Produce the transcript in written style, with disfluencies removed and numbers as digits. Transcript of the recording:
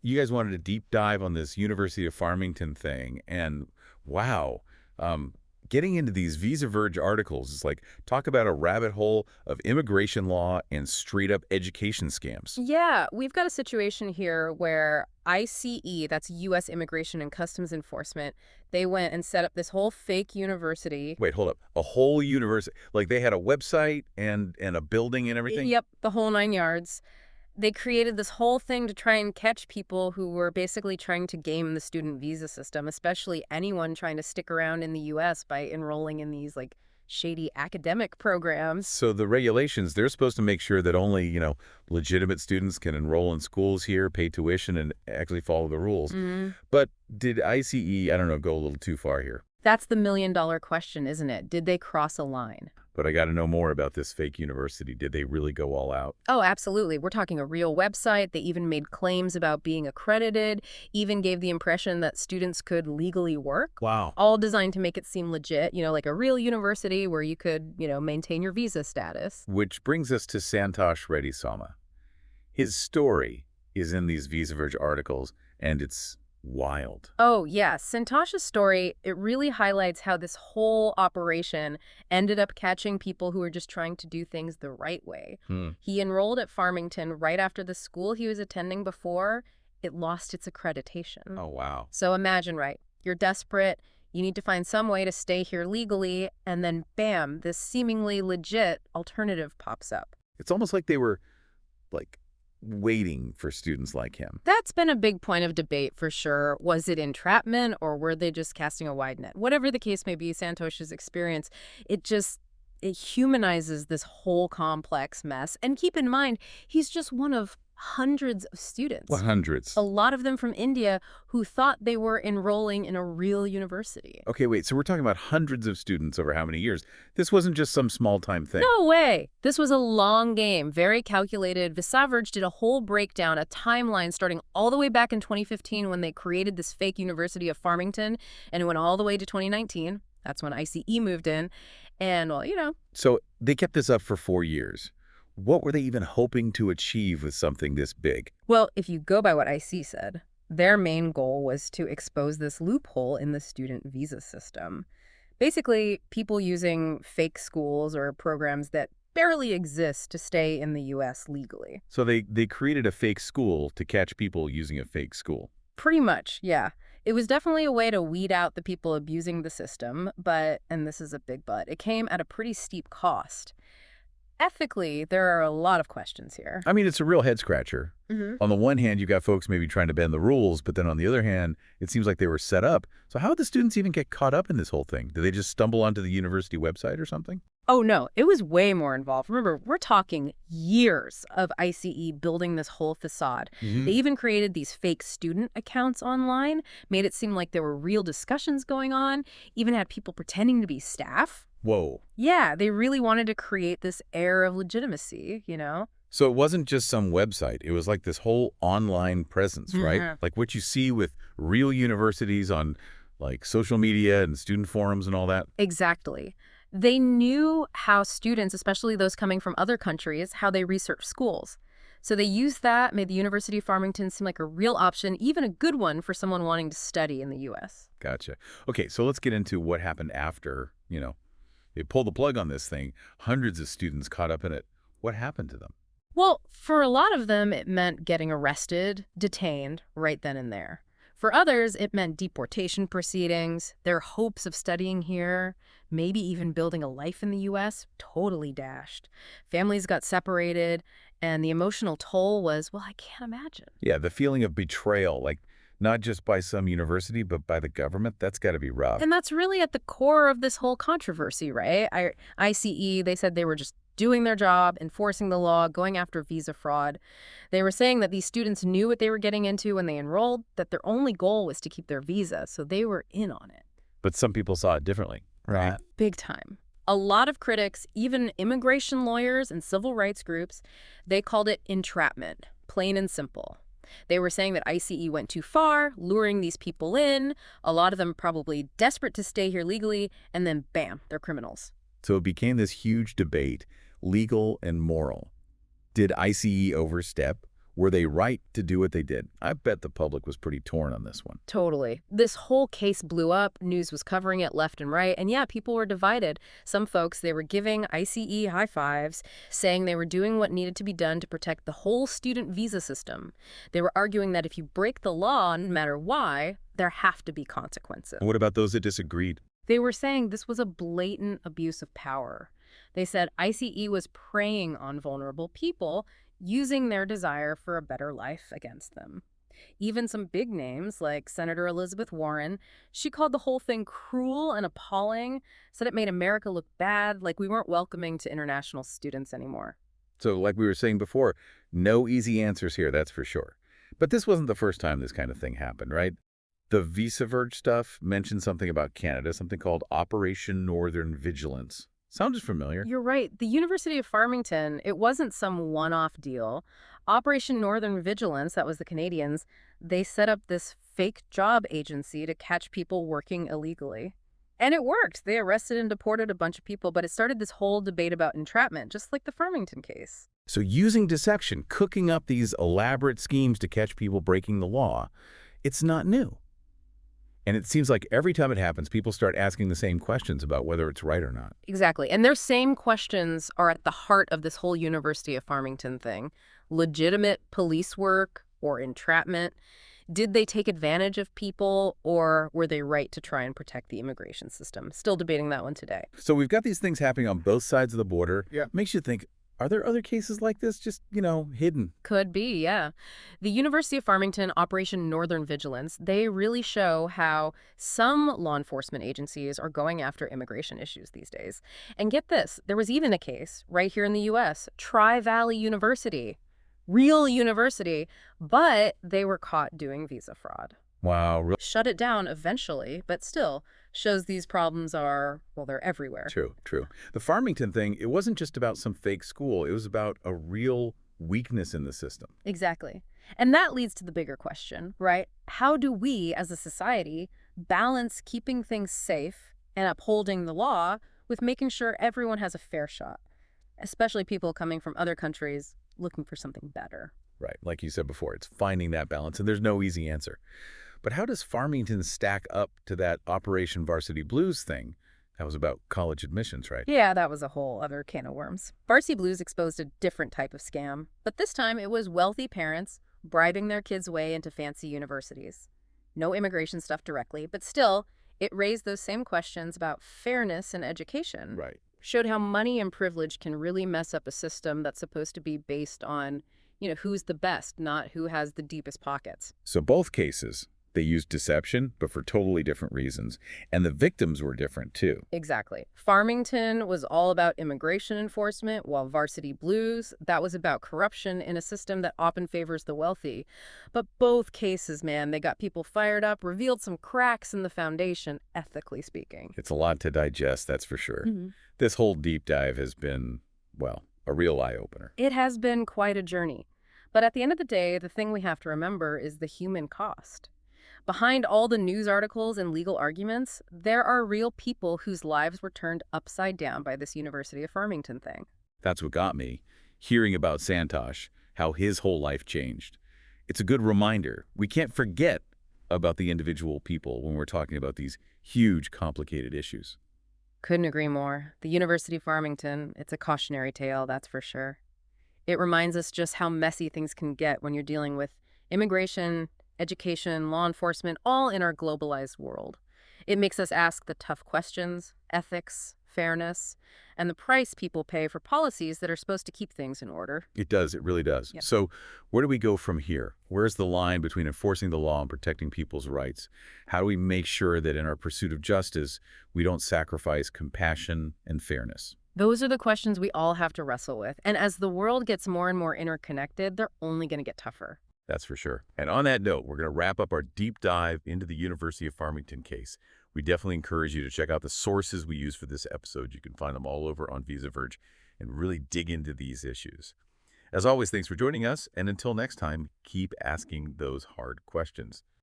you guys wanted a deep dive on this University of Farmington thing, and wow, um, getting into these VisaVerge articles is like talk about a rabbit hole of immigration law and straight up education scams. Yeah, we've got a situation here where ICE, that's U.S. Immigration and Customs Enforcement, they went and set up this whole fake university. Wait, hold up, a whole university? Like they had a website and a building and everything? Yep, the whole 9 yards. They created this whole thing to try and catch people who were basically trying to game the student visa system, especially anyone trying to stick around in the U.S. by enrolling in these like shady academic programs. So the regulations, they're supposed to make sure that only, legitimate students can enroll in schools here, pay tuition, and actually follow the rules. But did ICE, I don't know, go a little too far here? That's the million-dollar question, isn't it? Did they cross a line? But I got to know more about this fake university. Did they really go all out? Oh, absolutely. We're talking a real website. They even made claims about being accredited, even gave the impression that students could legally work. Wow. All designed to make it seem legit, like a real university where you could, maintain your visa status. Which brings us to Santosh Reddy Sama. His story is in these VisaVerge articles, and it's wild. Oh, yeah. Santosh's story, it really highlights how this whole operation ended up catching people who were just trying to do things the right way. He enrolled at Farmington right after the school he was attending before it lost its accreditation. Oh, wow. So imagine, right? You're desperate. You need to find some way to stay here legally. And then, bam, this seemingly legit alternative pops up. It's almost like they were, like, waiting for students like him. That's been a big point of debate for sure. Was it entrapment or were they just casting a wide net? Whatever the case may be, Santosh's experience, it humanizes this whole complex mess. And keep in mind, he's just one of hundreds of students. What, hundreds? A lot of them from India who thought they were enrolling in a real university. Okay, wait, so we're talking about hundreds of students over how many years? This wasn't just some small-time thing. No way. This was a long game, very calculated. VisaVerge did a whole breakdown, a timeline starting all the way back in 2015 when they created this fake University of Farmington, and it went all the way to 2019. That's when ICE moved in. And, well. So they kept this up for 4 years. What were they even hoping to achieve with something this big? Well, if you go by what IC said, their main goal was to expose this loophole in the student visa system. Basically, people using fake schools or programs that barely exist to stay in the U.S. legally. So they created a fake school to catch people using a fake school. Pretty much, yeah. It was definitely a way to weed out the people abusing the system, but, and this is a big but, it came at a pretty steep cost. Ethically, there are a lot of questions here. I mean, it's a real head-scratcher. On the one hand, you got folks maybe trying to bend the rules, but then on the other hand, it seems like they were set up. So how did the students even get caught up in this whole thing? Did they just stumble onto the university website or something? Oh, no, it was way more involved. Remember, we're talking years of ICE building this whole facade. They even created these fake student accounts online, made it seem like there were real discussions going on, even had people pretending to be staff. Whoa. Yeah, they really wanted to create this air of legitimacy, So it wasn't just some website. It was like this whole online presence, right? Like what you see with real universities on like social media and student forums and all that. Exactly. They knew how students, especially those coming from other countries, how they research schools. So they used that, made the University of Farmington seem like a real option, even a good one for someone wanting to study in the U.S. Gotcha. Okay, so let's get into what happened after, they pulled the plug on this thing. Hundreds of students caught up in it. What happened to them? Well, for a lot of them, it meant getting arrested, detained, right then and there. For others, it meant deportation proceedings, their hopes of studying here, maybe even building a life in the U.S., totally dashed. Families got separated, and the emotional toll was, well, I can't imagine. Yeah, the feeling of betrayal, like not just by some university, but by the government, that's got to be rough. And that's really at the core of this whole controversy, right? ICE, they said they were just doing their job, enforcing the law, going after visa fraud. They were saying that these students knew what they were getting into when they enrolled, that their only goal was to keep their visa, so they were in on it. But some people saw it differently, right? Big time. A lot of critics, even immigration lawyers and civil rights groups, they called it entrapment, plain and simple. They were saying that ICE went too far, luring these people in, a lot of them probably desperate to stay here legally, and then bam, they're criminals. So it became this huge debate, legal and moral. Did ICE overstep? Were they right to do what they did? I bet the public was pretty torn on this one. Totally. This whole case blew up, news was covering it left and right, and yeah, people were divided. Some folks, they were giving ICE high fives, saying they were doing what needed to be done to protect the whole student visa system. They were arguing that if you break the law, no matter why, there have to be consequences. And what about those that disagreed? They were saying this was a blatant abuse of power. They said ICE was preying on vulnerable people, using their desire for a better life against them. Even some big names like Senator Elizabeth Warren, she called the whole thing cruel and appalling, said it made America look bad, like we weren't welcoming to international students anymore. So like we were saying before, no easy answers here, that's for sure. But this wasn't the first time this kind of thing happened, right? The VisaVerge stuff mentioned something about Canada, something called Operation Northern Vigilance. Sounds familiar. You're right. The University of Farmington, it wasn't some one-off deal. Operation Northern Vigilance, that was the Canadians, they set up this fake job agency to catch people working illegally. And it worked. They arrested and deported a bunch of people, but it started this whole debate about entrapment, just like the Farmington case. So using deception, cooking up these elaborate schemes to catch people breaking the law, it's not new. And it seems like every time it happens, people start asking the same questions about whether it's right or not. Exactly. And their same questions are at the heart of this whole University of Farmington thing. Legitimate police work or entrapment? Did they take advantage of people, or were they right to try and protect the immigration system? Still debating that one today. So we've got these things happening on both sides of the border. Yeah. Makes you think, are there other cases like this just, hidden? Could be, yeah. The University of Farmington Operation Northern Vigilance, they really show how some law enforcement agencies are going after immigration issues these days. And get this, there was even a case right here in the U.S., Tri-Valley University, real university, but they were caught doing visa fraud. Wow, really Shut it down eventually, but still shows these problems are, well, they're everywhere. true, true. The Farmington thing, it wasn't just about some fake school. It was about a real weakness in the system. Exactly. And that leads to the bigger question, right? How do we as a society balance keeping things safe and upholding the law with making sure everyone has a fair shot, especially people coming from other countries looking for something better? Right, like you said before, it's finding that balance, and there's no easy answer. But how does Farmington stack up to that Operation Varsity Blues thing? That was about college admissions, right? Yeah, that was a whole other can of worms. Varsity Blues exposed a different type of scam, but this time it was wealthy parents bribing their kids' way into fancy universities. No immigration stuff directly, but still, it raised those same questions about fairness in education. Right. Showed how money and privilege can really mess up a system that's supposed to be based on, who's the best, not who has the deepest pockets. So both cases, they used deception, but for totally different reasons. And the victims were different, too. Exactly. Farmington was all about immigration enforcement, while Varsity Blues, that was about corruption in a system that often favors the wealthy. But both cases, man, they got people fired up, revealed some cracks in the foundation, ethically speaking. It's a lot to digest, that's for sure. Mhm. This whole deep dive has been, well, a real eye-opener. It has been quite a journey. But at the end of the day, the thing we have to remember is the human cost. Behind all the news articles and legal arguments, there are real people whose lives were turned upside down by this University of Farmington thing. That's what got me, hearing about Santosh, how his whole life changed. It's a good reminder. We can't forget about the individual people when we're talking about these huge, complicated issues. Couldn't agree more. The University of Farmington, it's a cautionary tale, that's for sure. It reminds us just how messy things can get when you're dealing with immigration, education, law enforcement, all in our globalized world. It makes us ask the tough questions, ethics, fairness, and the price people pay for policies that are supposed to keep things in order. It does. It really does. Yep. So where do we go from here? Where's the line between enforcing the law and protecting people's rights? How do we make sure that in our pursuit of justice, we don't sacrifice compassion and fairness? Those are the questions we all have to wrestle with. And as the world gets more and more interconnected, they're only going to get tougher. That's for sure. And on that note, we're going to wrap up our deep dive into the University of Farmington case. We definitely encourage you to check out the sources we use for this episode. You can find them all over on VisaVerge and really dig into these issues. As always, thanks for joining us. And until next time, keep asking those hard questions.